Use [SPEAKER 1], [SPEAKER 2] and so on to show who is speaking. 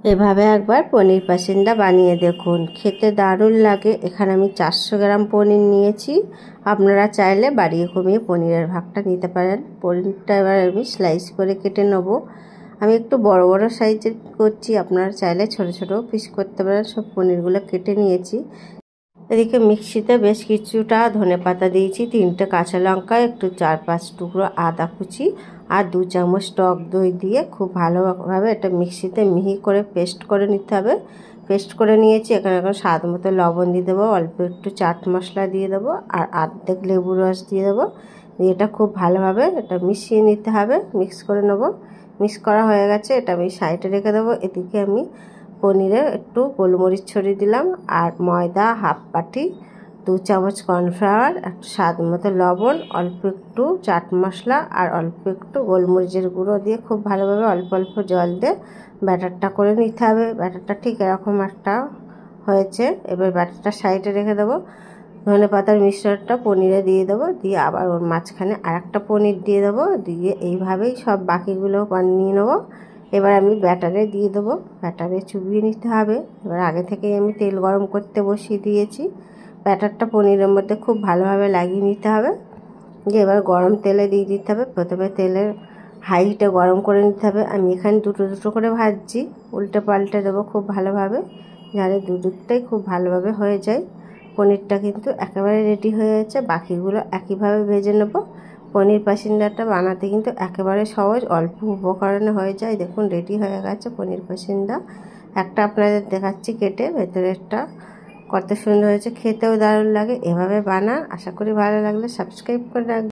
[SPEAKER 1] এভাবে একবার পনির পাসিন্দা বানিয়ে দেখুন, খেতে দারুণ লাগে। এখানে আমি 400 গ্রাম পনির নিয়েছি। আপনারা চাইলে বাড়িয়ে কমিয়ে পনিরের ভাগটা নিতে পারেন। পনিরটা এবার আমি স্লাইস করে কেটে নেব। আমি একটু বড় বড় সাইজের করছি, আপনারা চাইলে ছোট ছোট পিস করতে পারেন। সব পনিরগুলো কেটে নিয়েছি। এদিকে মিক্সিতে বেশ কিছুটা ধনেপাতা দিয়েছি, 3টে কাঁচা লঙ্কা, একটু 4-5 টুকরো আদা কুচি আর 2 চামচ টক দই দিয়ে খুব ভালোভাবে এটা মিক্সিতে মিহি করে পেস্ট করে নিতে হবে। পেস্ট করে নিয়েছি। এখানে এখন স্বাদ মতো লবণ দিয়ে দেবো, অল্প একটু চাট মশলা দিয়ে দেবো আর অর্ধেক লেবুর রস দিয়ে দেবো। দিয়ে এটা খুব ভালোভাবে এটা মিশিয়ে নিতে হবে, মিক্স করে নেবো। মিক্স করা হয়ে গেছে, এটা আমি সাইডে রেখে দেবো। এদিকে আমি পনিরে একটু গোলমরিচ ছড়িয়ে দিলাম আর ময়দা হাফ বাটি, 2 চামচ কর্নফ্লাওয়ার, একটু স্বাদ মতো লবণ, অল্প একটু চাট মশলা আর অল্প একটু গোলমরিচের গুঁড়ো দিয়ে খুব ভালোভাবে অল্প অল্প জল দিয়ে ব্যাটারটা করে নিতে হবে। ব্যাটারটা ঠিক এরকম একটা হয়েছে। এবার ব্যাটারটা সাইডে রেখে দেবো। ধনেপাতার মিশ্রণটা পনিরে দিয়ে দেবো, দিয়ে আবার ওর মাঝখানে আরেকটা পনির দিয়ে দেবো, দিয়ে এইভাবেই সব বাকিগুলো বানিয়ে নেবো। এবার আমি ব্যাটারে দিয়ে দেবো, ব্যাটারে চুবিয়ে নিতে হবে। এবার আগে থেকেই আমি তেল গরম করতে বসিয়ে দিয়েছি। ব্যাটারটা পনিরের মধ্যে খুব ভালোভাবে লাগিয়ে নিতে হবে। যে এবার গরম তেলে দিয়ে দিতে হবে। প্রথমে তেলের হাই হিটে গরম করে নিতে হবে। আমি এখানে দুটো দুটো করে ভাজছি, উল্টে পাল্টে দেবো খুব ভালোভাবে, যাতে দুদিকটাই খুব ভালোভাবে হয়ে যায়। পনিরটা কিন্তু একেবারে রেডি হয়ে যাচ্ছে। বাকিগুলো একইভাবে ভেজে নেব। পনির পাসিন্দাটা বানাতে কিন্তু একেবারে সহজ, অল্প উপকরণে হয়ে যায়। দেখুন রেডি হয়ে গেছে পনির পাসিন্দা। একটা আপনাদের দেখাচ্ছি কেটে, ভেতরেরটা কত সুন্দর হয়েছে, খেতেও দারুণ লাগে। এভাবে বানান, আশা করি ভালো লাগলে সাবস্ক্রাইব করে রাখবেন।